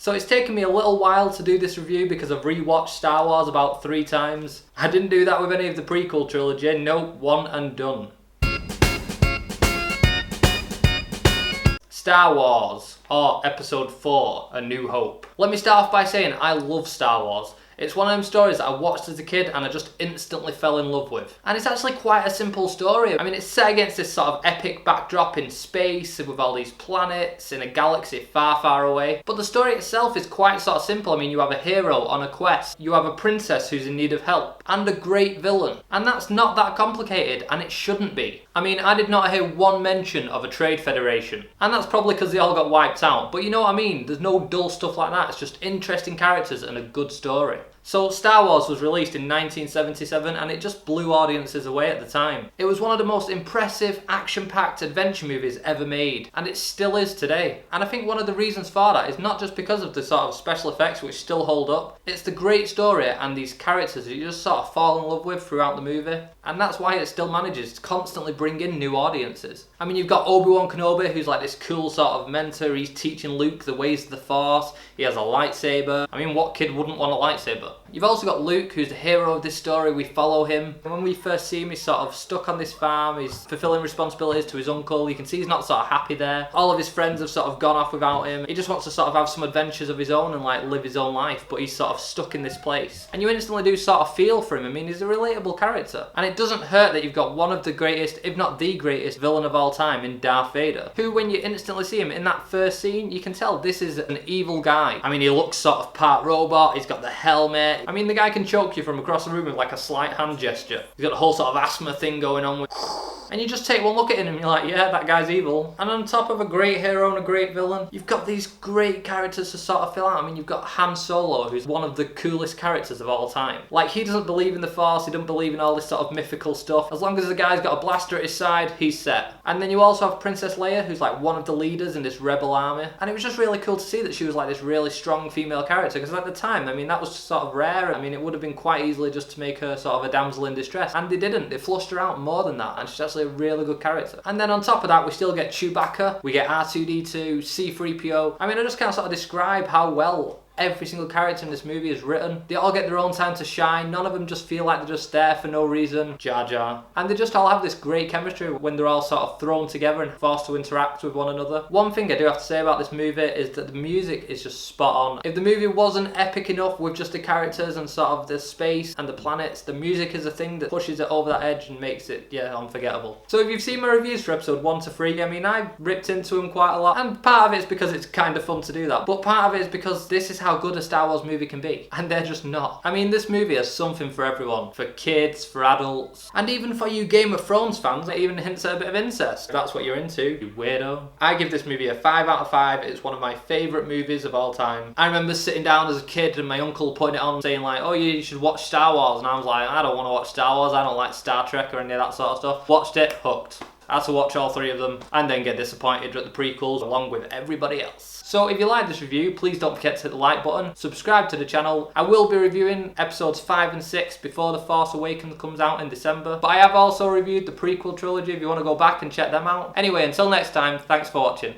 So it's taken me a little while to do this review because I've rewatched Star Wars about 3 times. I didn't do that with any of the prequel trilogy, nope, one and done. Star Wars, or Episode 4, A New Hope. Let me start off by saying I love Star Wars. It's one of them stories that I watched as a kid and I just instantly fell in love with. And it's actually quite a simple story. I mean, it's set against this sort of epic backdrop in space with all these planets in a galaxy far, far away. But the story itself is quite sort of simple. I mean, you have a hero on a quest, you have a princess who's in need of help, and a great villain. And that's not that complicated, and it shouldn't be. I mean, I did not hear one mention of a trade federation. And that's probably because they all got wiped out. But you know what I mean? There's no dull stuff like that. It's just interesting characters and a good story. So Star Wars was released in 1977 and it just blew audiences away at the time. It was one of the most impressive, action-packed adventure movies ever made, and it still is today. And I think one of the reasons for that is not just because of the sort of special effects which still hold up, it's the great story and these characters that you just sort of fall in love with throughout the movie. And that's why it still manages to constantly bring in new audiences. I mean, you've got Obi-Wan Kenobi, who's like this cool sort of mentor. He's teaching Luke the ways of the Force. He has a lightsaber. I mean, what kid wouldn't want a lightsaber? You've also got Luke, who's the hero of this story. We follow him. And when we first see him, he's sort of stuck on this farm. He's fulfilling responsibilities to his uncle. You can see he's not sort of happy there. All of his friends have sort of gone off without him. He just wants to sort of have some adventures of his own and like live his own life, but he's sort of stuck in this place. And you instantly do sort of feel for him. I mean, he's a relatable character. And it doesn't hurt that you've got one of the greatest, if not the greatest, villain of all time in Darth Vader, who when you instantly see him in that first scene, you can tell this is an evil guy. I mean, he looks sort of part robot, he's got the helmet. I mean, the guy can choke you from across the room with like a slight hand gesture. He's got a whole sort of asthma thing going on with... And you just take one look at him and you're like, yeah, that guy's evil. And on top of a great hero and a great villain, you've got these great characters to sort of fill out. I mean, you've got Han Solo, who's one of the coolest characters of all time. Like, he doesn't believe in the Force, he doesn't believe in all this sort of mythical stuff. As long as the guy's got a blaster at his side, he's set. And then you also have Princess Leia, who's like one of the leaders in this rebel army. And it was just really cool to see that she was like this really strong female character, because at the time, I mean, that was sort of rare. I mean, it would have been quite easily just to make her sort of a damsel in distress. And they didn't. They flushed her out more than that. And she's actually a really good character. And then on top of that, we still get Chewbacca, we get R2-D2, C-3PO. I mean, I just can't sort of describe how well every single character in this movie is written. They all get their own time to shine. None of them just feel like they're just there for no reason. Jar Jar. And they just all have this great chemistry when they're all sort of thrown together and forced to interact with one another. One thing I do have to say about this movie is that the music is just spot on. If the movie wasn't epic enough with just the characters and sort of the space and the planets, the music is a thing that pushes it over that edge and makes it, yeah, unforgettable. So if you've seen my reviews for episode 1 to 3, I mean, I ripped into them quite a lot. And part of it's because it's kind of fun to do that. But part of it is because this is how good a Star Wars movie can be, and they're just not. I mean, this movie has something for everyone. For kids, for adults, and even for you Game of Thrones fans, it even hints at a bit of incest. If that's what you're into, you weirdo. I give this movie a 5 out of 5. It's one of my favourite movies of all time. I remember sitting down as a kid and my uncle putting it on saying like, oh, you should watch Star Wars, and I was like, I don't want to watch Star Wars, I don't like Star Trek or any of that sort of stuff. Watched it, hooked. I had to watch all 3 of them and then get disappointed at the prequels along with everybody else. So if you like this review, please don't forget to hit the like button, subscribe to the channel. I will be reviewing episodes 5 and 6 before The Force Awakens comes out in December. But I have also reviewed the prequel trilogy if you want to go back and check them out. Anyway, until next time, thanks for watching.